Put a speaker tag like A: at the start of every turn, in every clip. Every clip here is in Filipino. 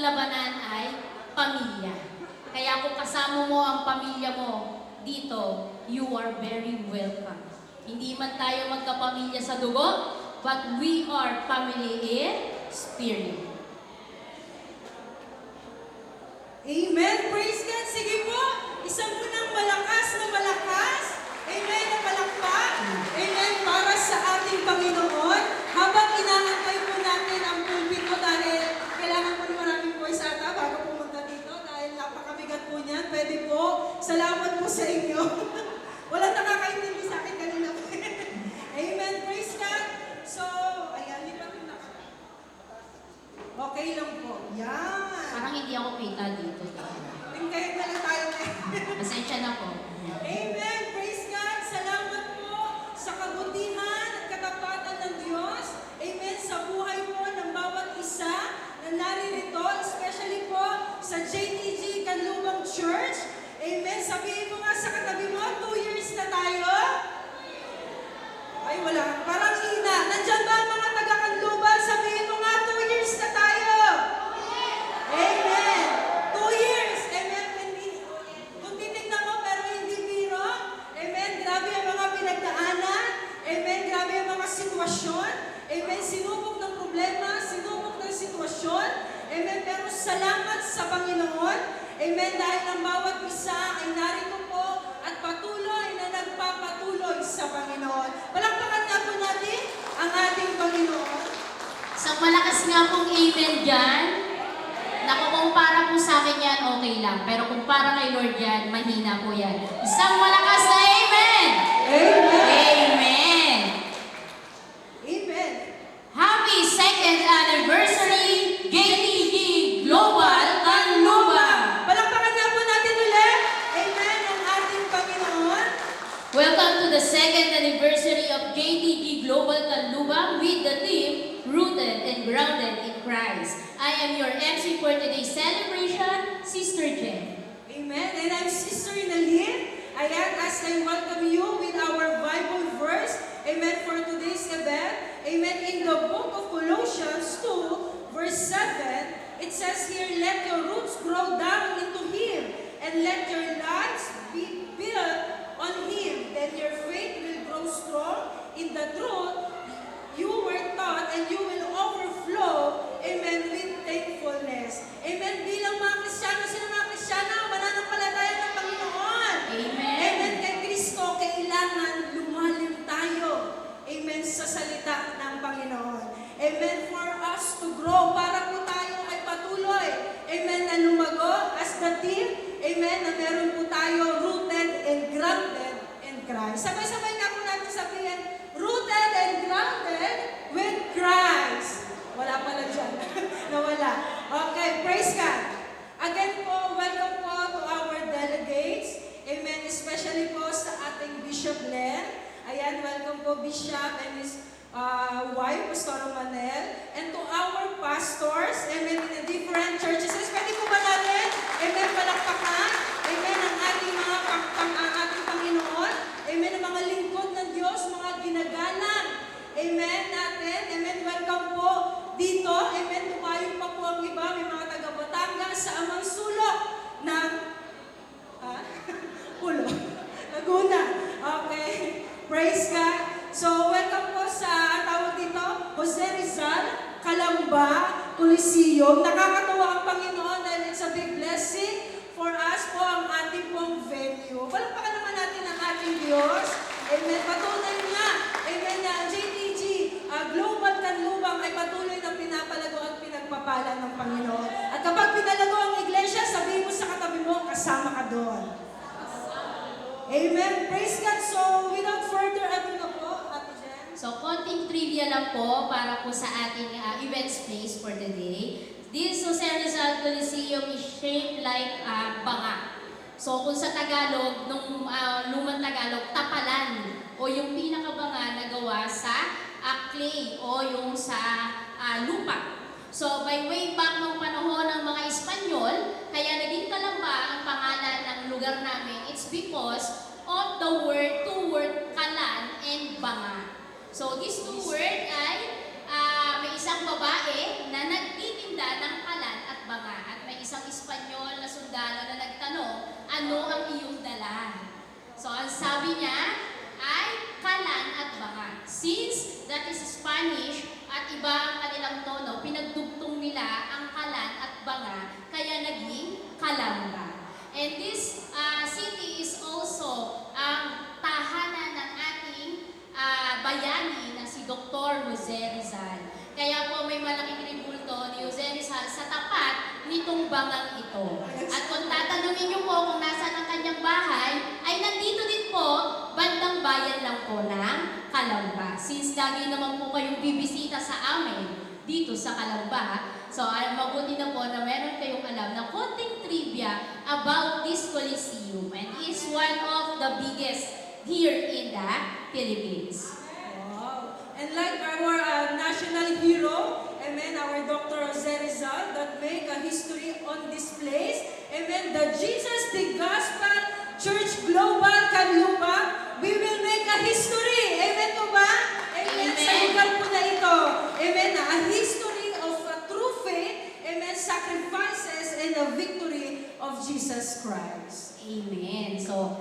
A: labanan ay pamilya. Kaya kung kasama mo ang pamilya mo dito, you are very welcome. Hindi man tayo magkapamilya sa dugo, but we are family in spirit.
B: Amen. Praise God. Sige po. Isa munang malakas na malakas. Amen. Na palakpak. Amen. Para sa ating Panginoon. Habang inaantay po natin ang pulpito dahil kailangan po ni maraming voice ata bago pumunta dito dahil napakabigat po niyan. Pwede po. Salamat po sa inyo. Walang nakakaintindi sa akin kanina po. Amen. Praise God. So, ayan. Lipat na. Okay lang po. Yan.
A: Parang hindi ako kita dito.
B: Tingkayin na lang tayo ngayon.
A: Pasensya na po.
B: Amen! Praise God! Salamat po sa kabutihan at katapatan ng Diyos. Amen! Sa buhay po ng bawat isa na naririto, especially po sa JTG Kanlubang Church. Amen! Sabihin mo nga sa katabi mo, 2 years na tayo. Ay, wala. Parang hina. Nandiyan ba ang mga taga-Kanluban? Sabihin mo nga, 2 years na tayo. Amen! 2 years! Amen! Kung titignan mo, pero hindi biro. Amen! Grabe ang mga pinagdaanan. Amen! Grabe ang mga sitwasyon. Amen! Sinubok ng problema, sinubok ng sitwasyon. Amen! Pero salamat sa Panginoon. Amen! Dahil ang bawat isa ay narito po at patuloy na nagpapatuloy sa Panginoon. Palakpakan nga po natin ang ating Panginoon.
A: Sa malakas nga pong amen dyan, naku, kung para po sa akin yan, okay lang. Pero kung para kay Lord yan, mahina po yan. Isang malakas na amen!
B: Amen!
A: Amen!
B: Amen!
A: Happy 2nd anniversary, JTG Global Kanlubang!
B: Palakpakan nga po natin ulit. Amen ang ating Panginoon.
A: Welcome to the 2nd anniversary of JTG Global Kanlubang with the theme, Rooted and Grounded in Christ. I am your MC for today's celebration, Sister Jen.
B: Amen. And I'm Sister Nalin. Ayan, as I welcome you with our Bible verse. Amen. For today's event. Amen. In the book of Colossians 2, verse 7, it says here, let your roots grow down into Him, and let your lives be built on Him. Then your faith will grow strong in the truth you were taught, and you will overflow, amen, with thankfulness. Amen. Bilang mga Kristiyano, sino mga Kristiyano? Mananampalataya ng Panginoon.
A: Amen.
B: Amen. Kay Kristo, kailangan lumalim tayo. Amen. Sa salita ng Panginoon. Amen. For us to grow, para po tayo ay patuloy. Amen. Na lumago as the team. Amen. Na meron po tayo rooted and grounded in Christ. Sabay-sabay na po natin sabihin, rooted and grounded with Christ. Wala pala dyan. Nawala. Okay, praise God. Again po, welcome po to our delegates. Amen. Especially po sa ating Bishop Len. Ayan, welcome po Bishop and his wife, Pastor Manel. And to our pastors, amen, in the different churches. Pwede po ba natin? Amen, palakpakan. Amen, ang ating mga ating Panginoon. Amen, ang mga lingkod ng Diyos, mga ginagalang. Amen, natin. Amen, welcome po dito. Amen, tumayo pa po ang iba. May mga taga-Batangas sa amang sulok ng Pulo. Laguna. Okay. Praise God. So, welcome po sa tawag dito, Jose Rizal, Calamba, Coliseum. Nakakatuwa ang Panginoon dahil it's a big blessing for us po ang ating pong venue. Palakpakan naman natin ang ating Diyos. Amen. Patuloy nga. Amen na ang JTG Global Kanlubang ay patuloy na pinapalago at pinagpapala ng Panginoon. At kapag pinalago ang iglesia, sabihin mo sa katabi mo, kasama ka doon. Amen. Praise God. So, without further ado na po, Ate Jen.
A: So, konting trivia lang po para po sa ating event space for the day. This Jose Rizal Coliseum is shaped like banga. So, kung sa Tagalog, nung lumang Tagalog, tapalan o yung pinakabanga na gawa sa clay o yung sa lupa. So, by way back ng panahon ng mga Espanyol, kaya naging Calamba ang pangalan ng lugar namin. It's because of the two word kalan and banga. So, these two word ay may isang babae na nagtitinda ng kalan at banga. iba ang kanilang tono, pinagdugtong nila ang kalan at banga, kaya naging Kalamba. And this city is also ang tahanan ng ating bayani na si Dr. Jose Rizal. Kaya po may malaking ribulto ni Jose Rizal sa tapat nitong bangang ito. At kung tatanungin niyo po kung nasaan ang kanyang bahay, ay nandito din po, bandang bayan lang po ng Kalamba. Since lagi naman po kayong bibisita sa amin dito sa Kalamba, so mabuti na po na meron kayong alam na konting trivia about this Coliseum, and is one of the biggest here in the Philippines.
B: Wow. And like our national hero, amen, our Dr. Jose Rizal, that make a history on this place, amen, the Jesus the Gospel Church Global Canlupa, we will make a history. Amen po ba? Amen.
A: Amen.
B: Sa lugar po na ito, amen, a history of true faith, amen, sacrifices, and the victory of Jesus Christ.
A: Amen. So,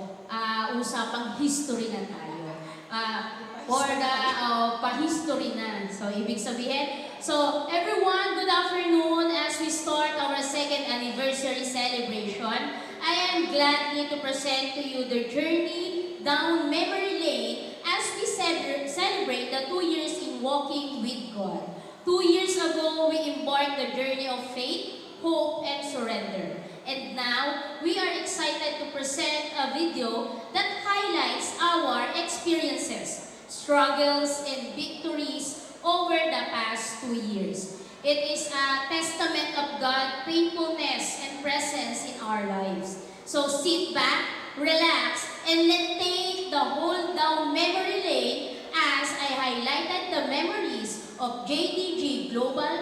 A: usapang history na tayo. For the pa-history na. So, ibig sabihin, so everyone, good afternoon as we start our second anniversary celebration. I am gladly to present to you the journey down memory lane as we celebrate the 2 years in walking with God. 2 years ago, we embarked the journey of faith, hope, and surrender. And now, we are excited to present a video that highlights our experiences, struggles, and victories over the past 2 years. It is a testament of God's faithfulness and presence in our lives. So sit back, relax, and let's take the whole down memory lane as I highlighted the memories of JDG Global